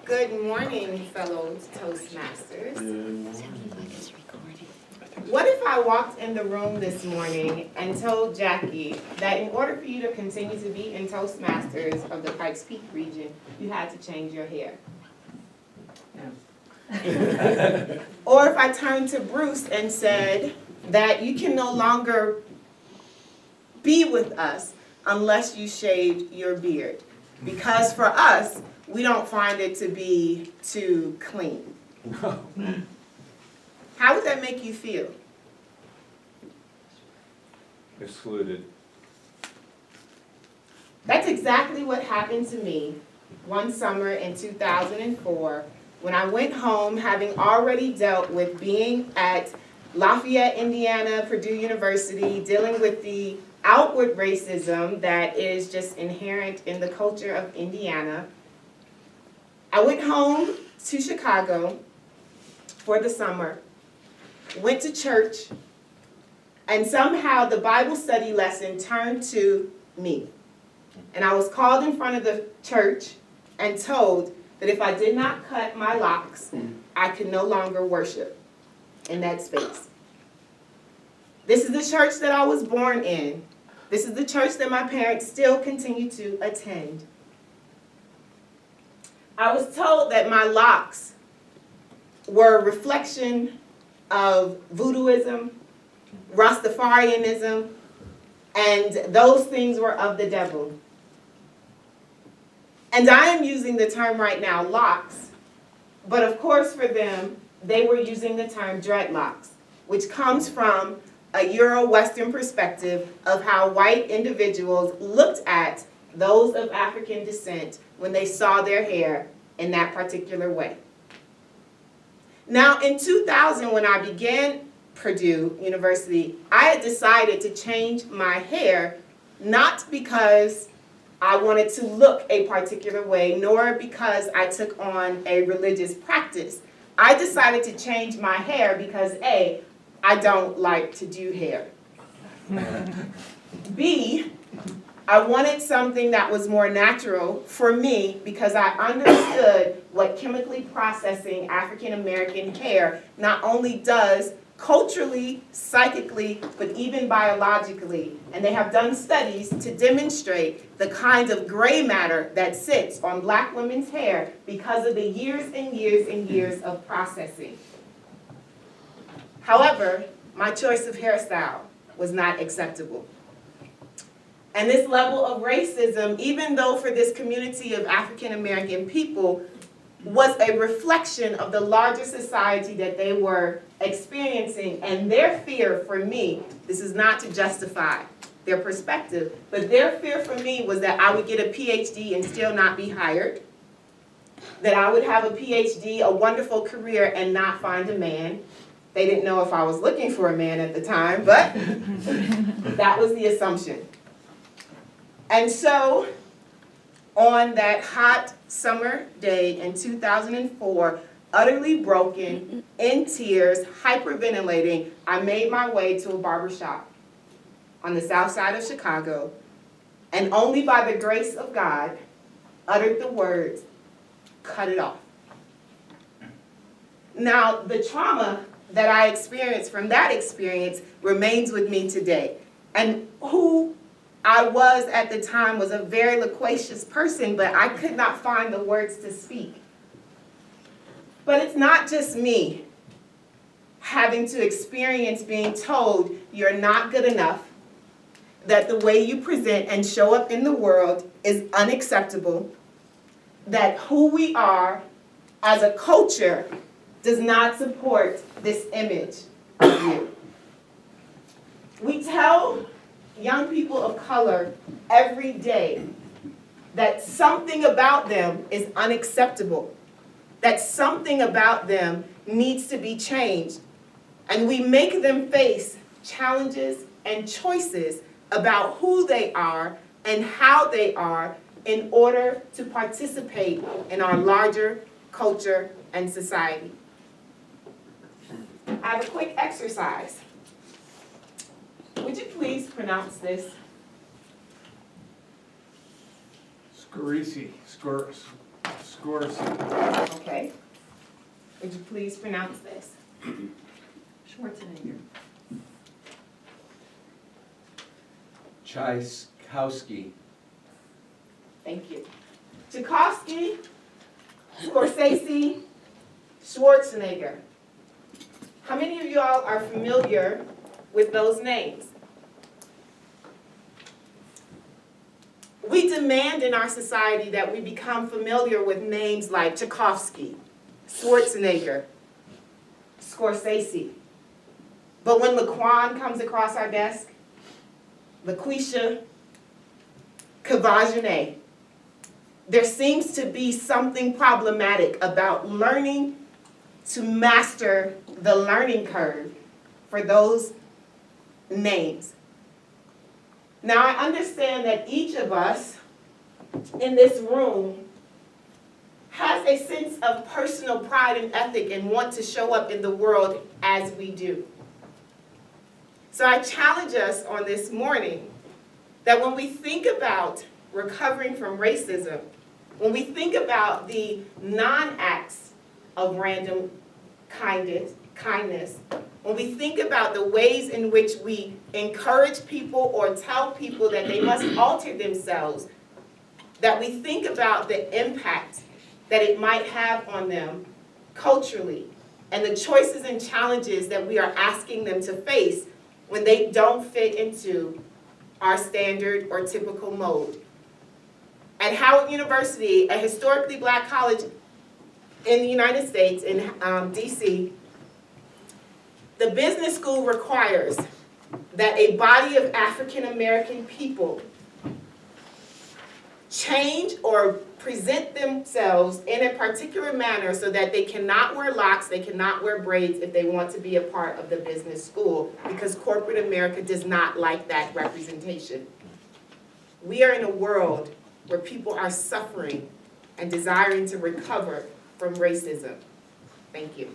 Good morning, fellow Toastmasters. What if I walked in the room this morning and told Jackie that in order for you to continue to be in Toastmasters of the Pikes Peak region, you had to change your hair? Or if I turned to Bruce and said that you can no longer be with us unless you shaved your beard, because for us, we don't find it to be too clean. How would that make you feel? Excluded. That's exactly what happened to me one summer in 2004 when I went home, having already dealt with being at Lafayette, Indiana, Purdue University, dealing with the outward racism that is just inherent in the culture of Indiana. I went home to Chicago for the summer, went to church, and somehow the Bible study lesson turned to me. And I was called in front of the church and told that if I did not cut my locks, I could no longer worship in that space. This is the church that I was born in. This is the church that my parents still continue to attend. I was told that my locks were a reflection of voodooism, Rastafarianism, and those things were of the devil. And I am using the term right now, locks, but of course for them, they were using the term dreadlocks, which comes from a Euro-Western perspective of how white individuals looked at those of African descent when they saw their hair in that particular way. Now, in 2000, when I began Purdue University, I had decided to change my hair, not because I wanted to look a particular way, nor because I took on a religious practice. I decided to change my hair because A, I don't like to do hair. B, I wanted something that was more natural for me because I understood what chemically processing African American hair not only does culturally, psychically, but even biologically. And they have done studies to demonstrate the kinds of gray matter that sits on black women's hair because of the years and years and years of processing. However, my choice of hairstyle was not acceptable. And this level of racism, even though for this community of African American people, was a reflection of the larger society that they were experiencing, and their fear for me, this is not to justify their perspective, but their fear for me was that I would get a PhD and still not be hired, that I would have a PhD, a wonderful career, and not find a man. They didn't know if I was looking for a man at the time, but that was the assumption. And so, on that hot summer day in 2004, utterly broken, in tears, hyperventilating, I made my way to a barbershop on the south side of Chicago, and only by the grace of God uttered the words, "Cut it off." Now, the trauma that I experienced from that experience remains with me today. And who I was at the time was a very loquacious person, but I could not find the words to speak. But it's not just me having to experience being told you're not good enough, that the way you present and show up in the world is unacceptable, that who we are as a culture does not support this image of you. We tell young people of color every day that something about them is unacceptable, that something about them needs to be changed, and we make them face challenges and choices about who they are and how they are in order to participate in our larger culture and society. I have a quick exercise. Would you please pronounce this? Scarisi, Scarisi. Scorsese. Okay. Would you please pronounce this? Schwarzenegger. Tchaikovsky. Thank you. Tchaikovsky, Scorsese, Schwarzenegger. How many of y'all are familiar with those names? We demand in our society that we become familiar with names like Tchaikovsky, Schwarzenegger, Scorsese. But when Laquan comes across our desk, LaQuisha, Kavajane, there seems to be something problematic about learning to master the learning curve for those names. Now, I understand that each of us in this room has a sense of personal pride and ethic and want to show up in the world as we do. So I challenge us on this morning that when we think about recovering from racism, when we think about the non-acts of random kindness, when we think about the ways in which we encourage people or tell people that they must alter themselves, that we think about the impact that it might have on them culturally and the choices and challenges that we are asking them to face when they don't fit into our standard or typical mold. At Howard University, a historically black college in the United States, in DC, the business school requires that a body of African American people change or present themselves in a particular manner so that they cannot wear locks, they cannot wear braids if they want to be a part of the business school, because corporate America does not like that representation. We are in a world where people are suffering and desiring to recover from racism. Thank you.